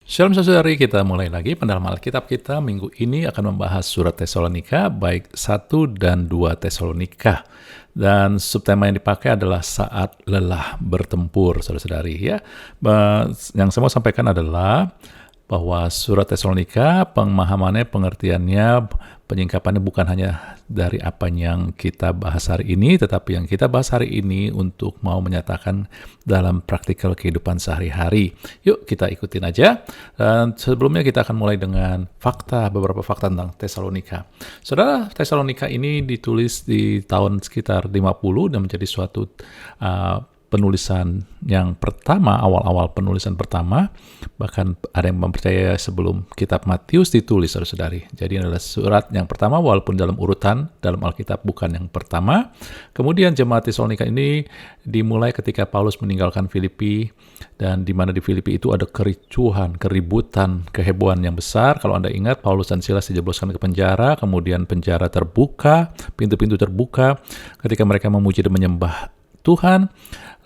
Shalom saudari, kita mulai lagi pendalaman Alkitab kita minggu ini akan membahas surat Tesalonika baik 1 dan 2 Tesalonika. Dan subtema yang dipakai adalah saat lelah bertempur, saudara-saudari ya. Yang saya mau sampaikan adalah bahwa surat Tesalonika pemahamannya, pengertiannya, penyingkapannya bukan hanya dari apa yang kita bahas hari ini, tetapi yang kita bahas hari ini untuk mau menyatakan dalam praktikal kehidupan sehari-hari. Yuk kita ikutin aja. Dan sebelumnya kita akan mulai dengan beberapa fakta tentang Tesalonika. Saudara, Tesalonika ini ditulis di tahun sekitar 50 dan menjadi suatu penulisan yang pertama, awal-awal penulisan pertama, bahkan ada yang mempercaya sebelum kitab Matius ditulis, saudara-saudari. Jadi adalah surat yang pertama, walaupun dalam urutan dalam Alkitab bukan yang pertama. Kemudian jemaat Tesalonika ini dimulai ketika Paulus meninggalkan Filipi, dan di mana di Filipi itu ada kericuhan, keributan, kehebohan yang besar. Kalau Anda ingat, Paulus dan Silas dijebloskan ke penjara, kemudian penjara terbuka, pintu-pintu terbuka ketika mereka memuji dan menyembah Tuhan.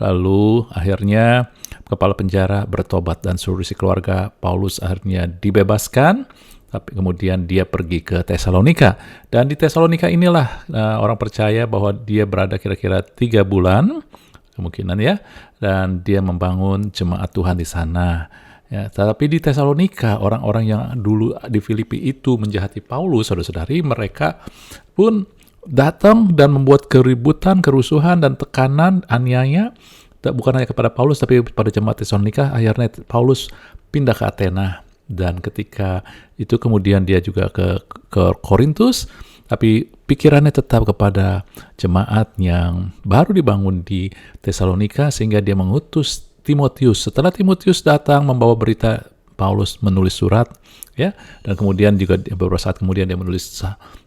Lalu akhirnya kepala penjara bertobat dan seluruh isi keluarga Paulus akhirnya dibebaskan. Tapi kemudian dia pergi ke Tesalonika. Dan di Tesalonika inilah orang percaya bahwa dia berada kira-kira 3 bulan, kemungkinan ya, dan dia membangun jemaat Tuhan di sana. Ya, tetapi di Tesalonika, orang-orang yang dulu di Filipi itu menjahati Paulus, saudara-saudari, mereka pun datang dan membuat keributan, kerusuhan, dan tekanan, aniaya, bukan hanya kepada Paulus, tapi pada jemaat Tesalonika. Akhirnya Paulus pindah ke Athena, dan ketika itu kemudian dia juga ke Korintus, tapi pikirannya tetap kepada jemaat yang baru dibangun di Tesalonika, sehingga dia mengutus Timotius. Setelah Timotius datang membawa berita, Paulus menulis surat, ya, dan kemudian juga beberapa saat kemudian dia menulis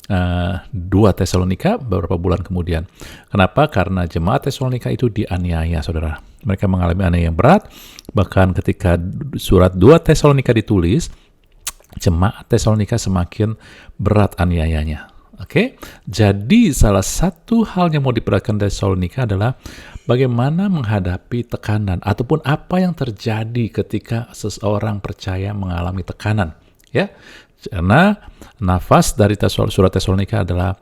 2 Tesalonika beberapa bulan kemudian. Kenapa? Karena jemaat Tesalonika itu dianiaya, saudara. Mereka mengalami aniaya yang berat. Bahkan ketika surat 2 Tesalonika ditulis, jemaat Tesalonika semakin berat aniayanya. Oke, jadi salah satu hal yang mau diperhatikan Tesalonika adalah bagaimana menghadapi tekanan ataupun apa yang terjadi ketika seseorang percaya mengalami tekanan, ya. Karena nafas dari surat Tesalonika adalah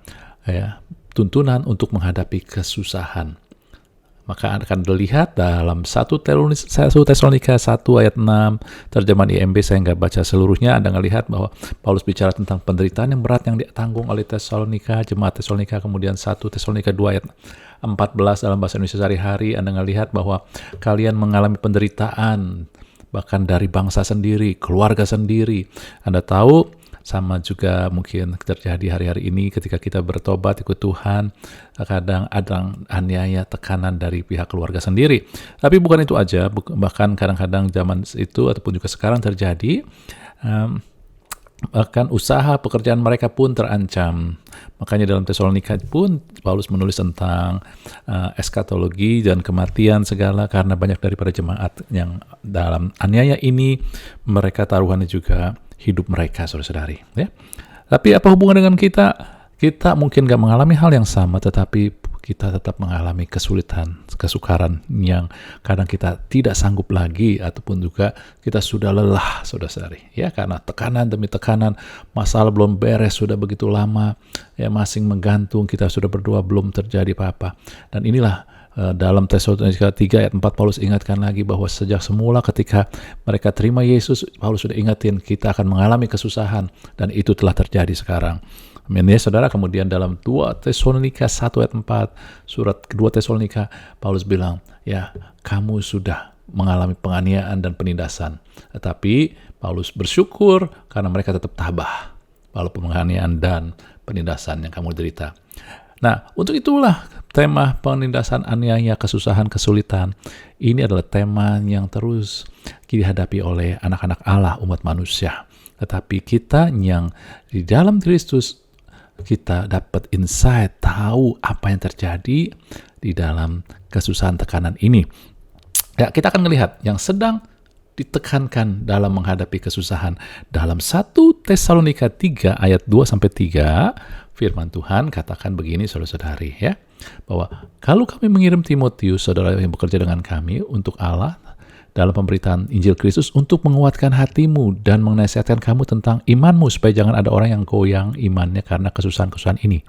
tuntunan untuk menghadapi kesusahan. Maka akan dilihat dalam 1 Tesalonika 1 ayat 6, terjemahan IMB, saya nggak baca seluruhnya. Anda ngelihat bahwa Paulus bicara tentang penderitaan yang berat yang ditanggung oleh Tesalonika, jemaat Tesalonika. Kemudian 1 Tesalonika 2 ayat 14 dalam bahasa Indonesia sehari-hari, Anda ngelihat bahwa kalian mengalami penderitaan, bahkan dari bangsa sendiri, keluarga sendiri. Anda tahu, sama juga mungkin terjadi hari-hari ini ketika kita bertobat ikut Tuhan, kadang ada aniaya, tekanan dari pihak keluarga sendiri. Tapi bukan itu aja, bahkan kadang-kadang zaman itu ataupun juga sekarang terjadi, bahkan usaha pekerjaan mereka pun terancam. Makanya dalam Tesalonika pun Paulus menulis tentang eskatologi dan kematian segala, karena banyak daripada jemaat yang dalam aniaya ini mereka taruhannya juga hidup mereka, saudara-saudari, ya. Tapi apa hubungan dengan kita? Kita mungkin gak mengalami hal yang sama, tetapi kita tetap mengalami kesulitan, kesukaran yang kadang kita tidak sanggup lagi, ataupun juga kita sudah lelah, saudara-saudari, ya, karena tekanan demi tekanan, masalah belum beres sudah begitu lama, ya, masing menggantung, kita sudah berdoa belum terjadi apa-apa. Dan inilah dalam Tesalonika 3 ayat 4 Paulus ingatkan lagi bahwa sejak semula ketika mereka terima Yesus, Paulus sudah ingatin kita akan mengalami kesusahan, dan itu telah terjadi sekarang. Amin ya saudara. Kemudian dalam 2 Tesalonika 1 ayat 4, surat kedua Tesalonika, Paulus bilang, ya, kamu sudah mengalami penganiayaan dan penindasan, tetapi Paulus bersyukur karena mereka tetap tabah walaupun penganiayaan dan penindasan yang kamu derita. Nah, untuk itulah tema penindasan, aniaya, kesusahan, kesulitan. Ini adalah tema yang terus dihadapi oleh anak-anak Allah, umat manusia. Tetapi kita yang di dalam Kristus, kita dapat insight, tahu apa yang terjadi di dalam kesusahan, tekanan ini. Ya, kita akan melihat yang sedang ditekankan dalam menghadapi kesusahan. Dalam 1 Tesalonika 3 ayat 2-3, firman Tuhan katakan begini, saudara-saudari, ya, bahwa kalau kami mengirim Timotius, saudara yang bekerja dengan kami untuk Allah, dalam pemberitaan Injil Kristus untuk menguatkan hatimu dan menasihatkan kamu tentang imanmu supaya jangan ada orang yang goyang imannya karena kesusahan-kesusahan ini.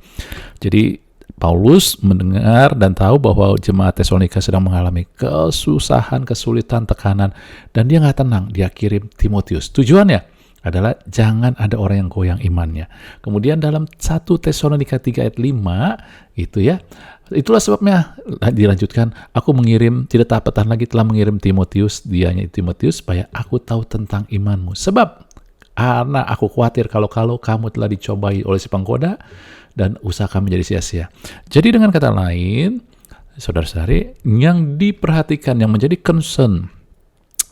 Jadi Paulus mendengar dan tahu bahwa jemaat Tesalonika sedang mengalami kesusahan, kesulitan, tekanan, dan dia nggak tenang. Dia kirim Timotius. Tujuannya adalah jangan ada orang yang goyang imannya. Kemudian dalam 1 Tesalonika 3 ayat 5 itu ya, itulah sebabnya dilanjutkan, aku mengirim, tidak tahan lagi telah mengirim Timotius, dianya Timotius, supaya aku tahu tentang imanmu. Sebab karena aku khawatir kalau kamu telah dicobai oleh si penggoda dan usaha kami menjadi sia-sia. Jadi dengan kata lain, saudara-saudari, yang diperhatikan, yang menjadi concern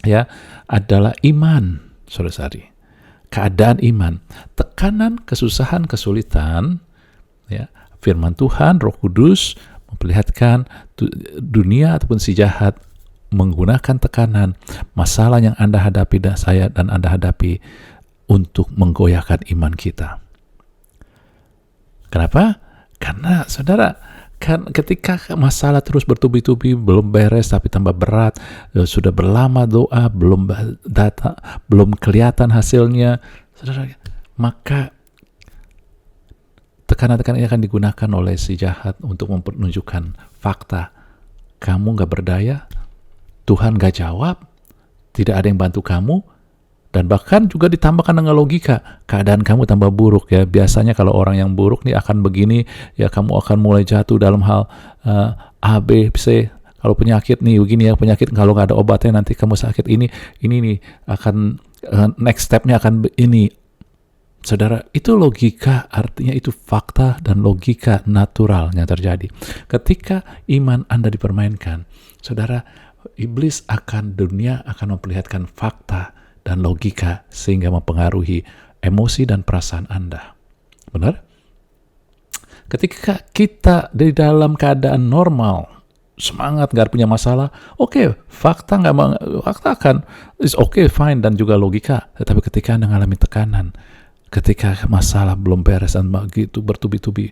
ya adalah iman, saudara-saudari. Keadaan iman, tekanan, kesusahan, kesulitan, ya, firman Tuhan, Roh Kudus memperlihatkan dunia ataupun si jahat menggunakan tekanan, masalah yang Anda hadapi dan saya dan Anda hadapi untuk menggoyahkan iman kita. Kenapa? Karena saudara, kan ketika masalah terus bertubi-tubi, belum beres tapi tambah berat, sudah berlama doa, belum kelihatan hasilnya, saudara, maka tekanan-tekanan ini akan digunakan oleh si jahat untuk menunjukkan fakta. Kamu gak berdaya, Tuhan gak jawab, tidak ada yang bantu kamu, dan bahkan juga ditambahkan dengan logika, keadaan kamu tambah buruk ya. Biasanya kalau orang yang buruk nih akan begini, ya kamu akan mulai jatuh dalam hal A, B, C. Kalau penyakit nih begini ya, penyakit kalau nggak ada obatnya nanti kamu sakit ini nih akan next stepnya akan ini. Saudara, itu logika, artinya itu fakta dan logika natural yang terjadi. Ketika iman Anda dipermainkan, saudara, dunia akan memperlihatkan fakta dan logika sehingga mempengaruhi emosi dan perasaan Anda. Benar? Ketika kita di dalam keadaan normal, semangat, gak punya masalah, oke, fakta akan is okay, fine, dan juga logika. Tetapi ketika Anda mengalami tekanan, ketika masalah belum beres dan begitu bertubi-tubi,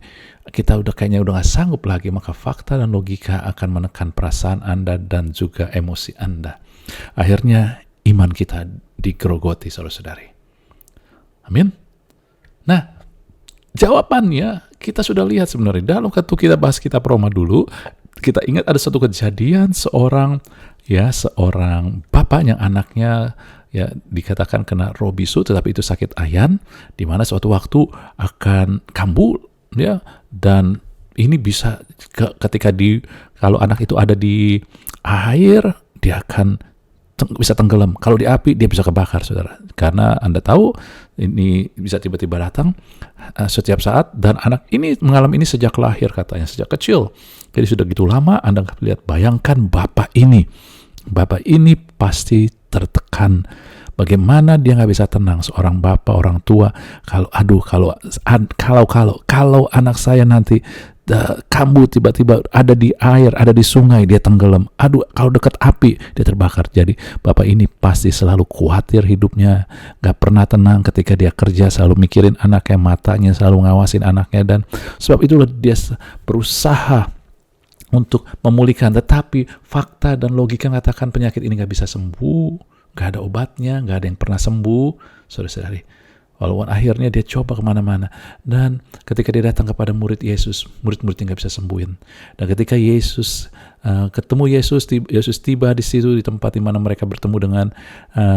kita kayaknya udah gak sanggup lagi, maka fakta dan logika akan menekan perasaan Anda dan juga emosi Anda. Akhirnya iman kita digerogoti, saudara-saudari. Amin. Nah, jawabannya kita sudah lihat sebenarnya. Dalam waktu kita bahas kitab Roma dulu, kita ingat ada satu kejadian seorang bapak yang anaknya ya dikatakan kena roh bisu, tetapi itu sakit ayan, di mana suatu waktu akan kambuh ya, dan ini bisa ketika kalau anak itu ada di air, dia akan bisa tenggelam. Kalau di api, dia bisa kebakar, saudara. Karena Anda tahu, ini bisa tiba-tiba datang setiap saat, dan anak ini mengalami ini sejak lahir, katanya, sejak kecil. Jadi sudah gitu lama, Anda lihat, bayangkan bapak ini pasti tertekan. Bagaimana dia nggak bisa tenang, seorang bapak, orang tua, kalau anak saya nanti kambuh, tiba-tiba ada di air, ada di sungai, dia tenggelam. Kalau dekat api, dia terbakar. Jadi bapak ini pasti selalu khawatir hidupnya, gak pernah tenang ketika dia kerja, selalu mikirin anaknya, matanya selalu ngawasin anaknya, dan sebab itulah dia berusaha untuk memulihkan. Tetapi fakta dan logika mengatakan penyakit ini gak bisa sembuh, gak ada obatnya, gak ada yang pernah sembuh, saudara-saudari. Walaupun akhirnya dia coba kemana-mana. Dan ketika dia datang kepada murid Yesus, murid-muridnya nggak bisa sembuhin. Dan ketika ketemu Yesus tiba di situ, di tempat di mana mereka bertemu dengan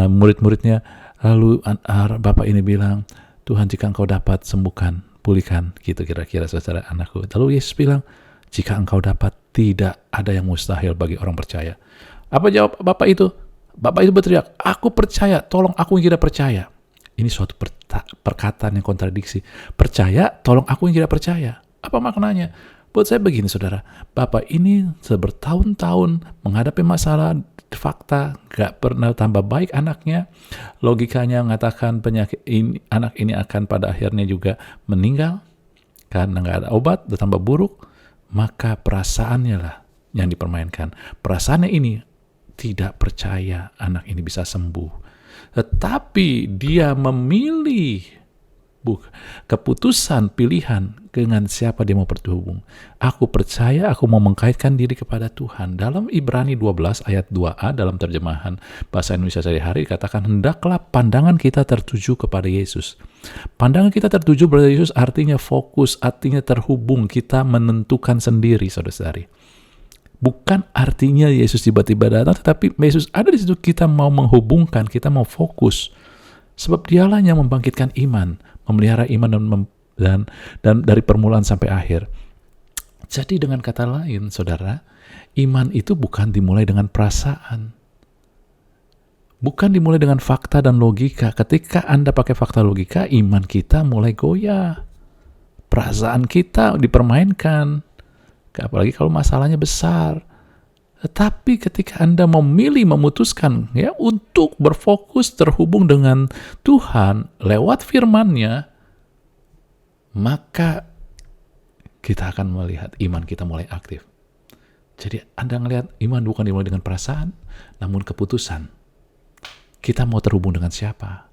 murid-muridnya. Lalu bapak ini bilang, Tuhan, jika engkau dapat sembuhkan, pulihkan, gitu kira-kira, saudara anakku. Lalu Yesus bilang, jika engkau dapat, tidak ada yang mustahil bagi orang percaya. Apa jawab bapak itu? Bapak itu berteriak, aku percaya, tolong aku yang tidak percaya. Ini suatu perkataan yang kontradiksi. Percaya, tolong aku yang tidak percaya. Apa maknanya? Buat saya begini, saudara. Bapak ini bertahun-tahun menghadapi masalah, fakta, gak pernah tambah baik anaknya. Logikanya mengatakan anak ini akan pada akhirnya juga meninggal karena gak ada obat, dan tambah buruk. Maka perasaannya lah yang dipermainkan. Perasaannya ini tidak percaya anak ini bisa sembuh. Tetapi dia memilih keputusan pilihan dengan siapa dia mau berhubung. Aku percaya aku mau mengkaitkan diri kepada Tuhan. Dalam Ibrani 12 ayat 2a dalam terjemahan bahasa Indonesia sehari-hari dikatakan, hendaklah pandangan kita tertuju kepada Yesus. Pandangan kita tertuju kepada Yesus artinya fokus, artinya terhubung, kita menentukan sendiri, saudara-saudari. Bukan artinya Yesus tiba-tiba datang, tetapi Yesus ada di situ, kita mau menghubungkan, kita mau fokus. Sebab dialah yang membangkitkan iman, memelihara iman dan dari permulaan sampai akhir. Jadi dengan kata lain, saudara, iman itu bukan dimulai dengan perasaan. Bukan dimulai dengan fakta dan logika. Ketika Anda pakai fakta logika, iman kita mulai goyah. Perasaan kita dipermainkan. Apalagi kalau masalahnya besar. Tetapi ketika Anda memilih, memutuskan ya untuk berfokus terhubung dengan Tuhan lewat firman-Nya, maka kita akan melihat iman kita mulai aktif. Jadi Anda melihat iman bukan dimulai dengan perasaan, namun keputusan. Kita mau terhubung dengan siapa?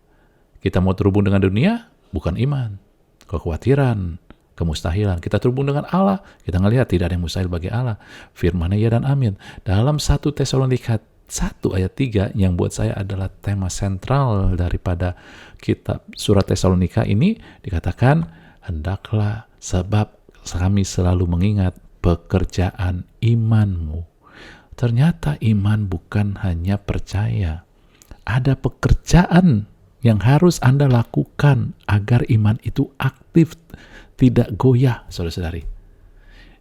Kita mau terhubung dengan dunia? Bukan iman. Kekhawatiran, kemustahilan. Kita terhubung dengan Allah, kita ngelihat tidak ada yang mustahil bagi Allah. Firman-Nya ya dan amin. Dalam 1 Tesalonika 1 ayat 3 yang buat saya adalah tema sentral daripada kitab surat Tesalonika ini, dikatakan, hendaklah sebab kami selalu mengingat pekerjaan imanmu. Ternyata iman bukan hanya percaya. Ada pekerjaan yang harus Anda lakukan agar iman itu aktif, tidak goyah, saudara-saudari.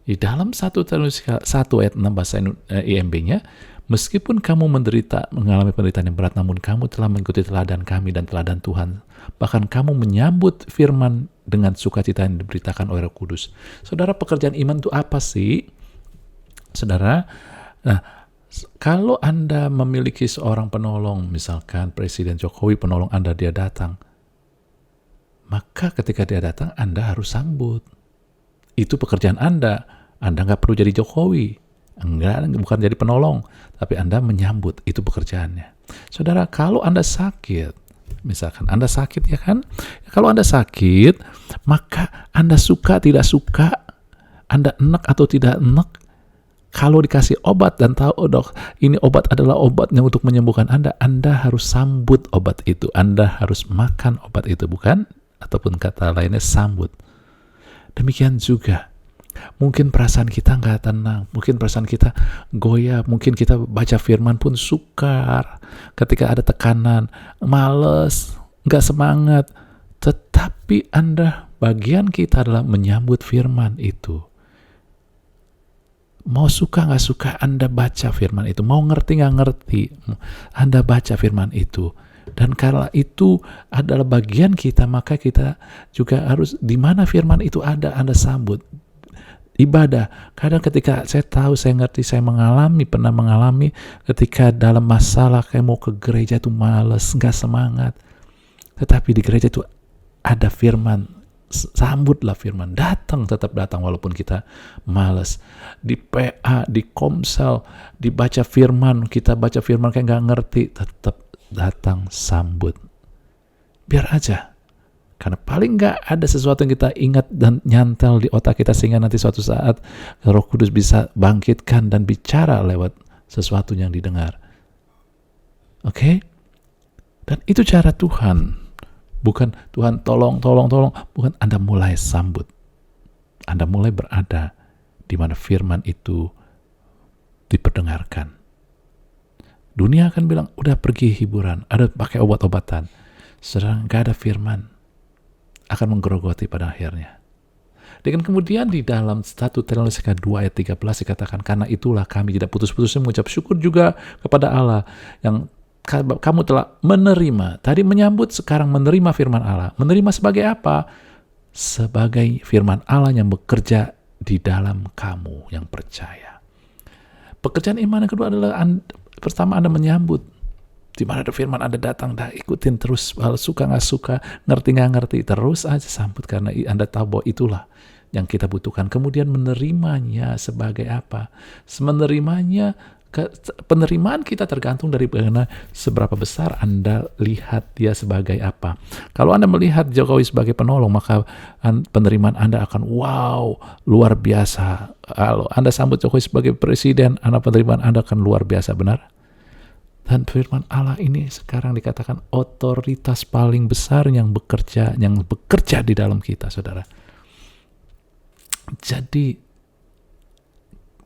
Di dalam 1 Tesalonika 1 ayat 6 bahasa IMB-nya, meskipun kamu mengalami penderitaan yang berat, namun kamu telah mengikuti teladan kami dan teladan Tuhan. Bahkan kamu menyambut firman dengan sukacita yang diberitakan oleh Roh Kudus. Saudara, pekerjaan iman itu apa sih? Saudara, kalau Anda memiliki seorang penolong, misalkan Presiden Jokowi, penolong Anda, dia datang, maka ketika dia datang, Anda harus sambut. Itu pekerjaan Anda. Anda nggak perlu jadi Jokowi. Bukan jadi penolong. Tapi Anda menyambut. Itu pekerjaannya. Saudara, kalau Anda sakit, misalkan Anda sakit ya kan? Kalau Anda sakit, maka Anda suka, tidak suka, Anda enak atau tidak enak, kalau dikasih obat dan tahu, dok, ini obat adalah obatnya untuk menyembuhkan Anda harus sambut obat itu. Anda harus makan obat itu, bukan? Ataupun kata lainnya, sambut. Demikian juga, mungkin perasaan kita nggak tenang, mungkin perasaan kita goyah, mungkin kita baca firman pun sukar, ketika ada tekanan, males, nggak semangat. Tetapi bagian kita adalah menyambut firman itu. Mau suka nggak suka, Anda baca firman itu. Mau ngerti nggak ngerti, Anda baca firman itu. Dan karena itu adalah bagian kita, maka kita juga harus, di mana firman itu ada, Anda sambut. Ibadah, kadang ketika saya tahu, saya ngerti, saya pernah mengalami ketika dalam masalah, kayak mau ke gereja itu males, nggak semangat. Tetapi di gereja itu ada firman, sambutlah firman, tetap datang walaupun kita malas. Di PA, di Komsel, dibaca firman, kita baca firman kayak nggak ngerti, tetap datang, sambut. Biar aja, karena paling nggak ada sesuatu yang kita ingat dan nyantel di otak kita, sehingga nanti suatu saat Roh Kudus bisa bangkitkan dan bicara lewat sesuatu yang didengar. Oke? Dan itu cara Tuhan. Bukan Tuhan tolong, bukan. Anda mulai sambut. Anda mulai berada di mana firman itu diperdengarkan. Dunia akan bilang, udah pergi hiburan, ada pakai obat-obatan. Sedang gak ada firman, akan menggerogoti pada akhirnya. Dengan kemudian di dalam 1 Tesalonika 2 ayat 13 dikatakan, karena itulah kami tidak putus-putusnya mengucap syukur juga kepada Allah yang kamu telah menerima. Tadi menyambut, sekarang menerima firman Allah. Menerima sebagai apa? Sebagai firman Allah yang bekerja di dalam kamu yang percaya. Pekerjaan iman yang kedua adalah, pertama Anda menyambut. Di mana ada firman, Anda datang, ikutin terus. Suka nggak suka, ngerti nggak ngerti, terus aja sambut, karena Anda tahu bahwa itulah yang kita butuhkan. Kemudian menerimanya sebagai apa? Menerimanya Penerimaan kita tergantung dari bagaimana seberapa besar Anda lihat dia sebagai apa. Kalau Anda melihat Jokowi sebagai penolong, maka penerimaan Anda akan wow, luar biasa. Kalau Anda sambut Jokowi sebagai presiden, penerimaan Anda akan luar biasa, benar? Dan firman Allah ini sekarang dikatakan otoritas paling besar yang bekerja di dalam kita, saudara. Jadi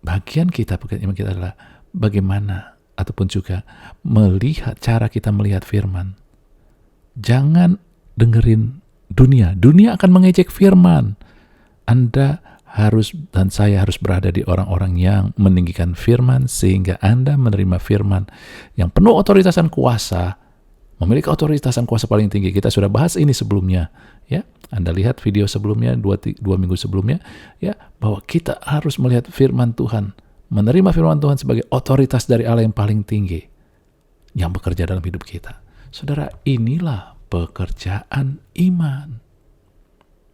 bagian kita adalah bagaimana ataupun juga melihat cara kita melihat firman. Jangan dengerin dunia. Dunia akan mengejek firman. Anda harus dan saya harus berada di orang-orang yang meninggikan firman sehingga Anda menerima firman yang penuh otoritas dan kuasa, memiliki otoritas dan kuasa paling tinggi. Kita sudah bahas ini sebelumnya, ya. Anda lihat video sebelumnya, dua minggu sebelumnya, ya, bahwa kita harus melihat firman Tuhan, menerima firman Tuhan sebagai otoritas dari Allah yang paling tinggi yang bekerja dalam hidup kita. Saudara, inilah pekerjaan iman.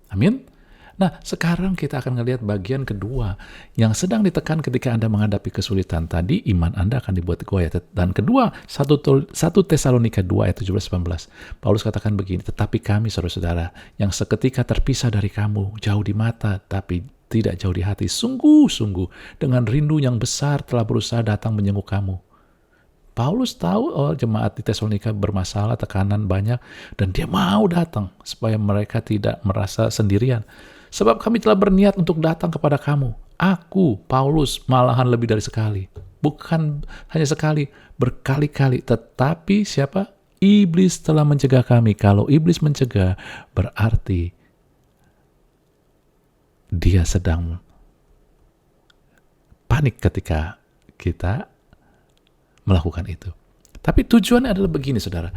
Amin. Nah, sekarang kita akan melihat bagian kedua yang sedang ditekan ketika Anda menghadapi kesulitan. Tadi iman Anda akan dibuat goyah. Dan kedua, 1 Tesalonika 2 ayat 17-18. Paulus katakan begini, tetapi kami saudara-saudara yang seketika terpisah dari kamu, jauh di mata tapi tidak jauh di hati, sungguh-sungguh dengan rindu yang besar telah berusaha datang menjenguk kamu. Paulus tahu jemaat di Tesalonika bermasalah, tekanan banyak, dan dia mau datang supaya mereka tidak merasa sendirian. Sebab kami telah berniat untuk datang kepada kamu. Aku, Paulus, malahan lebih dari sekali. Bukan hanya sekali, berkali-kali. Tetapi siapa? Iblis telah mencegah kami. Kalau iblis mencegah, berarti dia sedang panik ketika kita melakukan itu. Tapi tujuannya adalah begini, saudara.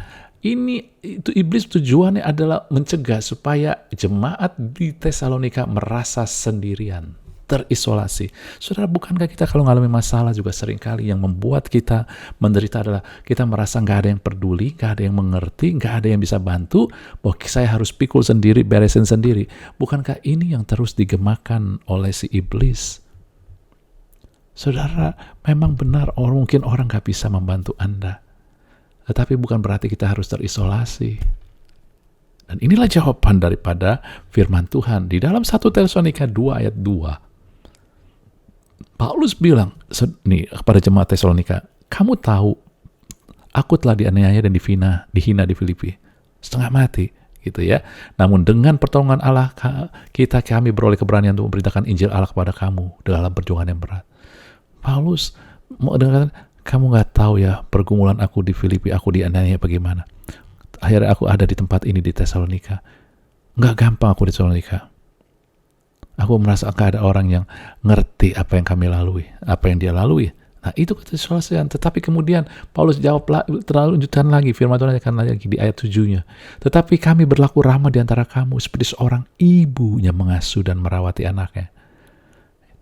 Itu iblis tujuannya adalah mencegah supaya jemaat di Tesalonika merasa sendirian, terisolasi. Saudara, bukankah kita kalau mengalami masalah juga seringkali yang membuat kita menderita adalah kita merasa nggak ada yang peduli, nggak ada yang mengerti, nggak ada yang bisa bantu, bahwa saya harus pikul sendiri, beresin sendiri. Bukankah ini yang terus digemakan oleh si iblis? Saudara, memang benar mungkin orang nggak bisa membantu Anda. Tetapi bukan berarti kita harus terisolasi. Dan inilah jawaban daripada firman Tuhan. Di dalam 1 Tesalonika 2 ayat 2. Paulus bilang nih kepada jemaat Tesalonika, kamu tahu aku telah dianiaya dan dihina di Filipi. Setengah mati. Gitu ya. Namun dengan pertolongan Allah kami beroleh keberanian untuk memberitakan Injil Allah kepada kamu dalam perjuangan yang berat. Paulus mau dengarkan, kamu gak tahu ya pergumulan aku di Filipi, aku dianiaya bagaimana. Akhirnya aku ada di tempat ini di Tesalonika. Gak gampang aku di Tesalonika. Aku merasa gak ada orang yang ngerti apa yang kami lalui, apa yang dia lalui. Nah itu ketersolasan. Tetapi kemudian Paulus jawab lanjutkan lagi, firman Tuhan akan lagi di ayat 7-nya. Tetapi kami berlaku ramah di antara kamu seperti seorang ibu yang mengasuh dan merawati anaknya.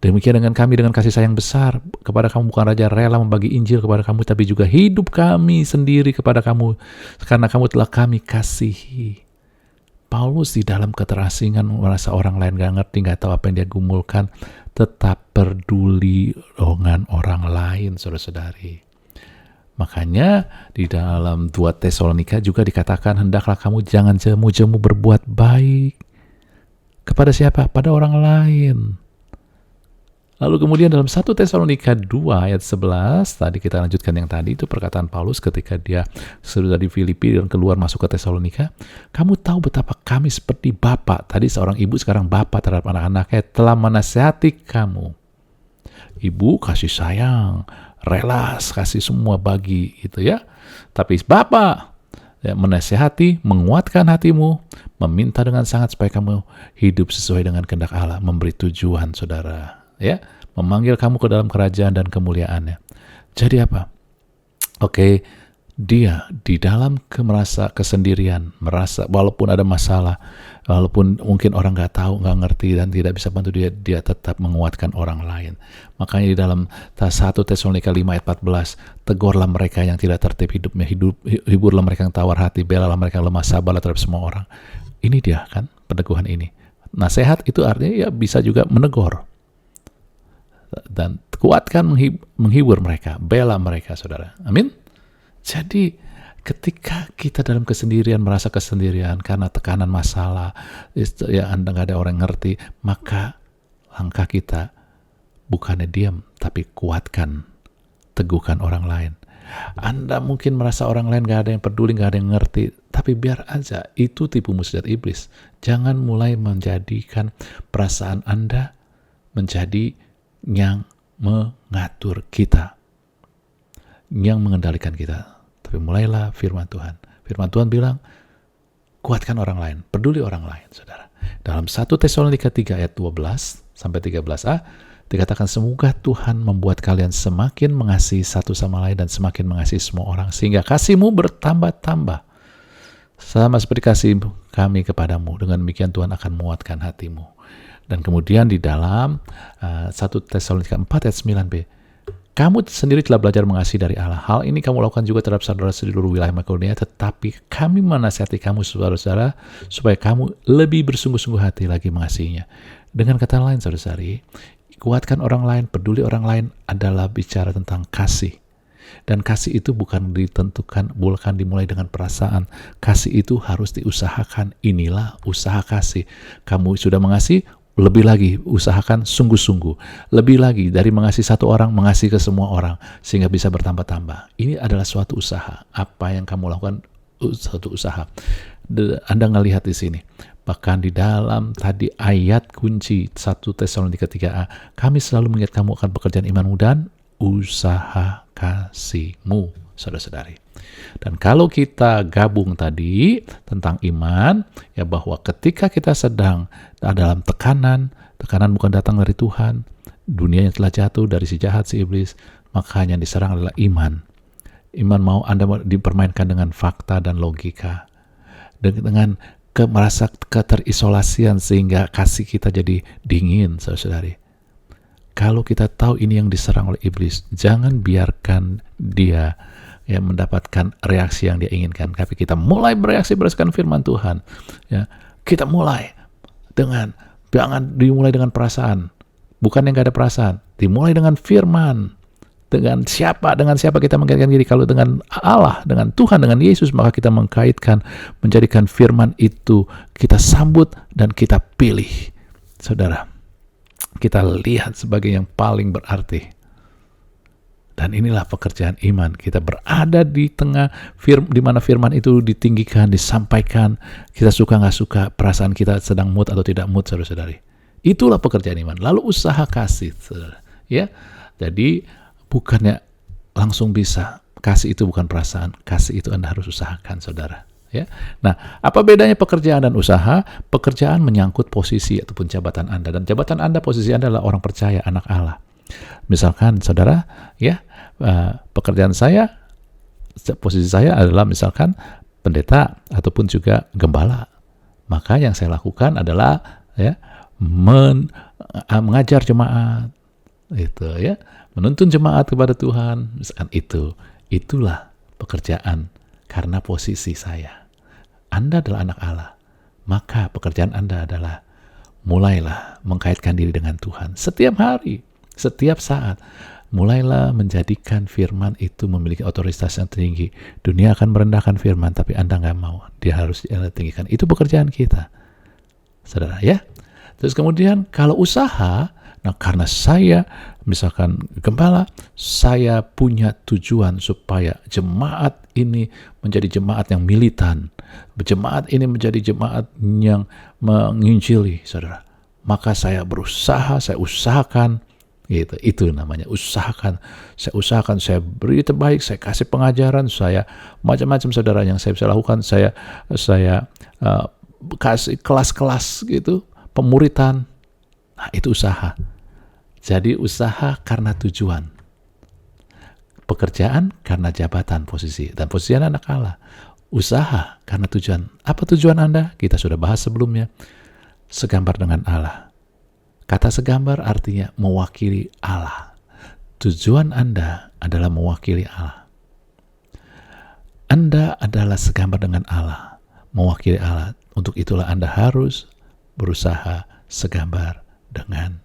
Demikian dengan kami dengan kasih sayang besar kepada kamu, bukan raja rela membagi Injil kepada kamu, tapi juga hidup kami sendiri kepada kamu, karena kamu telah kami kasihi. Paulus di dalam keterasingan merasa orang lain gak ngerti, gak tahu apa yang dia gumulkan, tetap peduli dengan orang lain, saudara-saudari. Makanya di dalam 2 Tesalonika juga dikatakan, hendaklah kamu jangan jemu-jemu berbuat baik. Kepada siapa? Pada orang lain. Lalu kemudian dalam 1 Tesalonika 2 ayat 11, tadi kita lanjutkan yang tadi, itu perkataan Paulus ketika dia sudah di Filipi dan keluar masuk ke Tesalonika. Kamu tahu betapa kami seperti bapak, tadi seorang ibu sekarang bapak terhadap anak-anaknya, telah menasihati kamu. Ibu kasih sayang, rela kasih semua bagi itu ya. Tapi bapak ya, menasihati, menguatkan hatimu, meminta dengan sangat supaya kamu hidup sesuai dengan kehendak Allah, memberi tujuan, saudara. Ya, memanggil kamu ke dalam kerajaan dan kemuliaannya. Jadi apa? Oke, dia di dalam merasa kesendirian, merasa walaupun ada masalah, walaupun mungkin orang nggak tahu, nggak ngerti dan tidak bisa bantu dia tetap menguatkan orang lain. Makanya di dalam 1 Tesalonika 5 ayat 14, tegurlah mereka yang tidak tertib hidupnya, hiburlah mereka yang tawar hati, belalah mereka yang lemah, sabarlah terhadap semua orang. Ini dia kan peneguhan ini. Nasihat itu artinya ya bisa juga menegur. dan kuatkan, menghibur mereka, bela mereka, saudara. Amin. Jadi ketika kita dalam kesendirian, merasa kesendirian karena tekanan masalah, ya Anda nggak ada orang yang ngerti, maka langkah kita bukannya diam, tapi kuatkan, teguhkan orang lain. Anda mungkin merasa orang lain gak ada yang peduli, gak ada yang ngerti, tapi biar aja, itu tipu muslihat iblis. Jangan mulai menjadikan perasaan Anda menjadi yang mengatur kita, yang mengendalikan kita. Tapi mulailah firman Tuhan. Firman Tuhan bilang, kuatkan orang lain, peduli orang lain, saudara. Dalam 1 Tesalonika 3 ayat 12 sampai 13a, dikatakan, semoga Tuhan membuat kalian semakin mengasihi satu sama lain dan semakin mengasihi semua orang, sehingga kasihmu bertambah-tambah sama seperti kasih kami kepadamu. Dengan demikian Tuhan akan menguatkan hatimu. Dan kemudian di dalam 1 Tesalonika 4 ayat 9b, kamu sendiri telah belajar mengasihi dari Allah. Hal ini kamu lakukan juga terhadap saudara seluruh wilayah Makedonia, tetapi kami menasihati kamu saudara-saudara supaya kamu lebih bersungguh-sungguh hati lagi mengasihinya. Dengan kata lain, saudara-saudari, kuatkan orang lain, peduli orang lain adalah bicara tentang kasih. Dan kasih itu bukan ditentukan, bukan dimulai dengan perasaan. Kasih itu harus diusahakan. Inilah usaha kasih. Kamu sudah mengasihi, lebih lagi usahakan sungguh-sungguh. Lebih lagi dari mengasihi satu orang, mengasihi ke semua orang, sehingga bisa bertambah-tambah. Ini adalah suatu usaha. Apa yang kamu lakukan, suatu usaha. Anda ngelihat di sini. Bahkan di dalam tadi ayat kunci 1 Tesalonika 3a, kami selalu mengingat kamu akan pekerjaan imanmu dan usaha kasihmu, saudara-saudari. Dan kalau kita gabung tadi tentang iman, ya bahwa ketika kita sedang dalam tekanan bukan datang dari Tuhan, dunia yang telah jatuh dari si jahat, si iblis, maka yang diserang adalah iman. Iman mau Anda dipermainkan dengan fakta dan logika, dengan merasa keterisolasian sehingga kasih kita jadi dingin, saudara-saudari. Kalau kita tahu ini yang diserang oleh iblis, jangan biarkan dia mendapatkan reaksi yang dia inginkan. Tapi kita mulai bereaksi berdasarkan firman Tuhan. Ya, kita mulai dengan, jangan dimulai dengan perasaan. Bukan yang gak ada perasaan, dimulai dengan firman. Dengan siapa kita mengkaitkan diri? Kalau dengan Allah, dengan Tuhan, dengan Yesus, maka kita mengkaitkan, menjadikan firman itu kita sambut dan kita pilih. Saudara, kita lihat sebagai yang paling berarti. Dan inilah pekerjaan iman. Kita berada di tengah di mana firman itu ditinggikan, disampaikan. Kita suka nggak suka, perasaan kita sedang mood atau tidak mood, saudara-saudari. Itulah pekerjaan iman. Lalu usaha kasih, saudara. Ya, jadi bukannya langsung bisa. Kasih itu bukan perasaan. Kasih itu Anda harus usahakan, saudara. Ya. Nah, apa bedanya pekerjaan dan usaha? Pekerjaan menyangkut posisi ataupun jabatan Anda. Dan jabatan Anda, posisi Anda adalah orang percaya, anak Allah. Misalkan, saudara, ya, pekerjaan saya, posisi saya adalah misalkan pendeta ataupun juga gembala. Maka yang saya lakukan adalah ya mengajar jemaat, itu ya, menuntun jemaat kepada Tuhan, misalkan itulah pekerjaan karena posisi saya. Anda adalah anak Allah, maka pekerjaan Anda adalah mulailah mengkaitkan diri dengan Tuhan setiap hari, setiap saat. Mulailah menjadikan firman itu memiliki otoritas yang tinggi. Dunia akan merendahkan firman, tapi Anda nggak mau. Dia harus tinggikan. Itu pekerjaan kita, saudara, ya. Terus kemudian kalau usaha, nah karena saya misalkan gembala, saya punya tujuan supaya jemaat ini menjadi jemaat yang militan, jemaat ini menjadi jemaat yang menginjili, saudara. Maka saya berusaha, saya usahakan, gitu. Itu namanya usahakan. Saya beri terbaik, saya kasih pengajaran, saya macam-macam, saudara, yang saya bisa lakukan. Saya kasih kelas-kelas gitu, pemuritan. Nah, itu usaha. Jadi usaha karena tujuan. Pekerjaan karena jabatan, posisi. Dan posisi anak Allah. Usaha karena tujuan. Apa tujuan Anda? Kita sudah bahas sebelumnya. Segambar dengan Allah. Kata segambar artinya mewakili Allah. Tujuan Anda adalah mewakili Allah. Anda adalah segambar dengan Allah, mewakili Allah. Untuk itulah Anda harus berusaha segambar dengan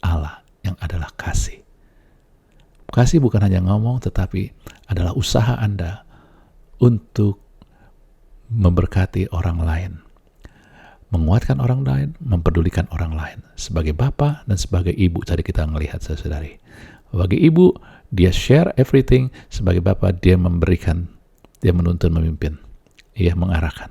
Allah yang adalah kasih. Kasih bukan hanya ngomong, tetapi adalah usaha Anda untuk memberkati orang lain, menguatkan orang lain, mempedulikan orang lain. Sebagai bapak dan sebagai ibu, tadi kita melihat saudari. Bagi ibu, dia share everything. Sebagai bapak, dia memberikan, dia menuntun, memimpin, ia mengarahkan.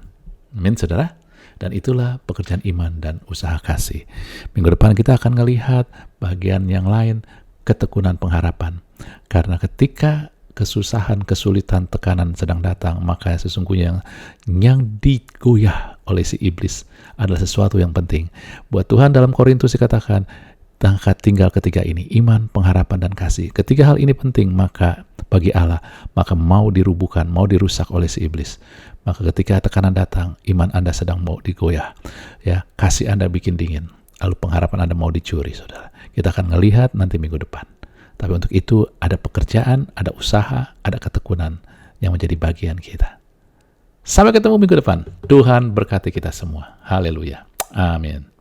Amin, saudara. Dan itulah pekerjaan iman dan usaha kasih. Minggu depan kita akan melihat bagian yang lain, ketekunan pengharapan. Karena ketika kesusahan, kesulitan, tekanan sedang datang, maka sesungguhnya yang digoyah oleh si iblis adalah sesuatu yang penting. Buat Tuhan dalam Korintus dikatakan, tinggal ketiga ini, iman, pengharapan, dan kasih. Ketiga hal ini penting, maka bagi Allah, maka mau dirubuhkan, mau dirusak oleh si iblis. Maka ketika tekanan datang, iman Anda sedang mau digoyah, ya, kasih Anda bikin dingin, lalu pengharapan Anda mau dicuri, saudara. Kita akan melihat nanti minggu depan. Tapi untuk itu ada pekerjaan, ada usaha, ada ketekunan yang menjadi bagian kita. Sampai ketemu minggu depan. Tuhan berkati kita semua. Haleluya. Amin.